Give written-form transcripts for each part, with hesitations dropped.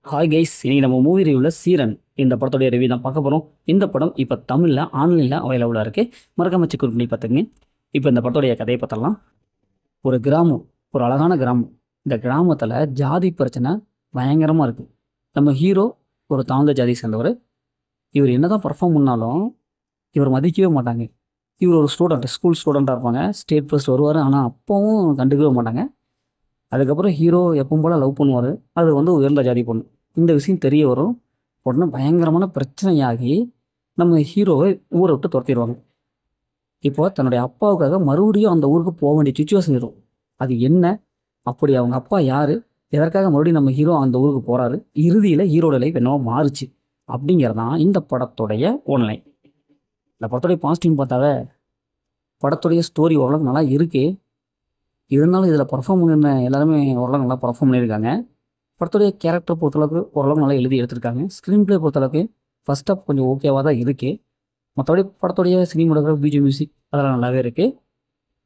Hi guys, இன்னைக்கு நம்ம movie ரிவ்யூவில் சீரன் இந்த படத்துடைய ரிவ்யூ தான் பார்க்க போகிறோம். இந்த படம் இப்போ தமிழில் ஆன்லைனில் அவைலபிளாக இருக்குது. மறக்காம செக் பண்ணி பார்த்துங்க. இப்போ இந்த படத்துடைய கதையை பார்த்தலாம். ஒரு கிராமம், ஒரு அழகான கிராமம். இந்த கிராமத்தில் ஜாதி பிரச்சனை பயங்கரமாக இருக்குது. நம்ம ஹீரோ ஒரு தாழ்ந்த ஜாதி சேர்ந்தவர். இவர் என்ன தான் பர்ஃபார்ம் பண்ணாலும் இவர் மதிக்கவே மாட்டாங்க. இவர் ஒரு ஸ்டூடெண்ட், ஸ்கூல் ஸ்டூடெண்ட்டாக இருப்பாங்க. ஸ்டேட் ஃபர்ஸ்ட் வருவார், ஆனால் அப்பவும் கண்டுக்கவே மாட்டாங்க. அதுக்கப்புறம் ஹீரோ எப்பவும் போல் லவ் பண்ணுவார். அது உயர்ந்த ஜாதி பொண்ணு. இந்த விஷயம் தெரிய வரும். உடனே பயங்கரமான பிரச்சனையாகி நம்ம ஹீரோவை ஊரை விட்டு துரத்திடுவாங்க. இப்போ தன்னுடைய அப்பாவுக்காக மறுபடியும் அந்த ஊருக்கு போக வேண்டிய சுச்சுவேஷன் வரும். அது என்ன, அப்படி அவங்க அப்பா யார், எதற்காக மறுபடியும் நம்ம ஹீரோ அந்த ஊருக்கு போகிறாரு, இறுதியில் ஹீரோட லைஃப் என்னவோ மாறுச்சு அப்படிங்கிறதான் இந்த படத்துடைய ஒன்லைன். இந்த படத்துடைய பாசிட்டிவ் பார்த்தாவே படத்துடைய ஸ்டோரி ஓரளவுக்கு நல்லா இருக்குது. இருந்தாலும் இதில் பர்ஃபார்ம் பண்ணிருந்த எல்லாருமே ஓரளவு நல்லா பர்ஃபார்ம் பண்ணியிருக்காங்க. படத்துடைய கேரக்டர் பொறுத்தளவுக்கு ஓரளவு நல்லா எழுதி எடுத்திருக்காங்க. ஸ்க்ரீன் ப்ளே பொறுத்தளவுக்கு ஃபர்ஸ்ட் ஆஃப் கொஞ்சம் ஓகேவாக தான் இருக்குது. மற்றபடி படத்துடைய சினிமோடோகிராஃபி, பிஜிஎம், மியூசிக் அதெல்லாம் நல்லாவே இருக்குது.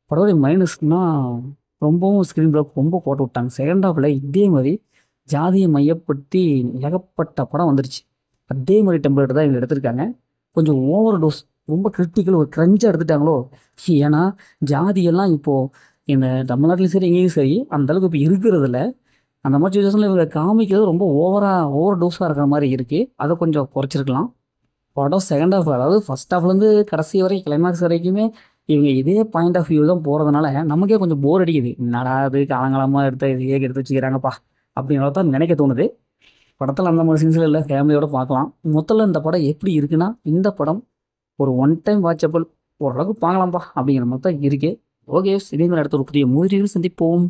படத்துடைய மைனஸ்னால் ரொம்பவும் ஸ்க்ரீன் ப்ளே ரொம்ப போட்டு விட்டாங்க. செகண்ட் ஹாஃபில் இதே மாதிரி ஜாதியை மையப்படுத்தி ஏகப்பட்ட படம் வந்துருச்சு. அதே மாதிரி டெம்ப்ளேட் தான் இவங்க எடுத்திருக்காங்க. கொஞ்சம் ஓவர் டோஸ், ரொம்ப கிரிட்டிக்கல், ஒரு க்ரஞ்சாக எடுத்துட்டாங்களோ. ஏன்னா ஜாதியெல்லாம் இப்போது இந்த தமிழ்நாட்டிலையும் சரி எங்கேயும் சரி அந்தளவுக்கு இப்போ இருக்கிறதில்ல. அந்த மாதிரி சுச்சுவேஷனில் இவங்க காமிக்கிறது ரொம்ப ஓவர் டோஸாக இருக்கிற மாதிரி இருக்குது. அதை கொஞ்சம் குறைச்சிருக்கலாம். படம் செகண்ட் ஹாஃப், அதாவது ஃபஸ்ட் ஹாஃப்லேருந்து கடைசி வரைக்கும் கிளைமேக்ஸ் வரைக்குமே இவங்க இதே பாயிண்ட் ஆஃப் வியூ தான் போகிறதுனால நமக்கே கொஞ்சம் போர் அடிக்குது. என்னடா அது காலங்காலமாக இதையே எடுத்து வச்சுக்கிறாங்கப்பா அப்படிங்கிற தான் நினைக்க தோணுது. படத்தில் அந்த மாதிரி சீன்ஸில் இல்லை, ஃபேமிலியோடு பார்க்கலாம். மொத்தத்தில் இந்த படம் எப்படி இருக்குன்னா, இந்த படம் ஒரு ஒன் டைம் வாட்சபிள், ஓரளவுக்கு பார்க்கலாம்ப்பா அப்படிங்கிற மாதிரி தான் இருக்குது. ஓகே, இதே மாதிரி அடுத்த ஒரு புதிய மூவி சந்திப்போம்.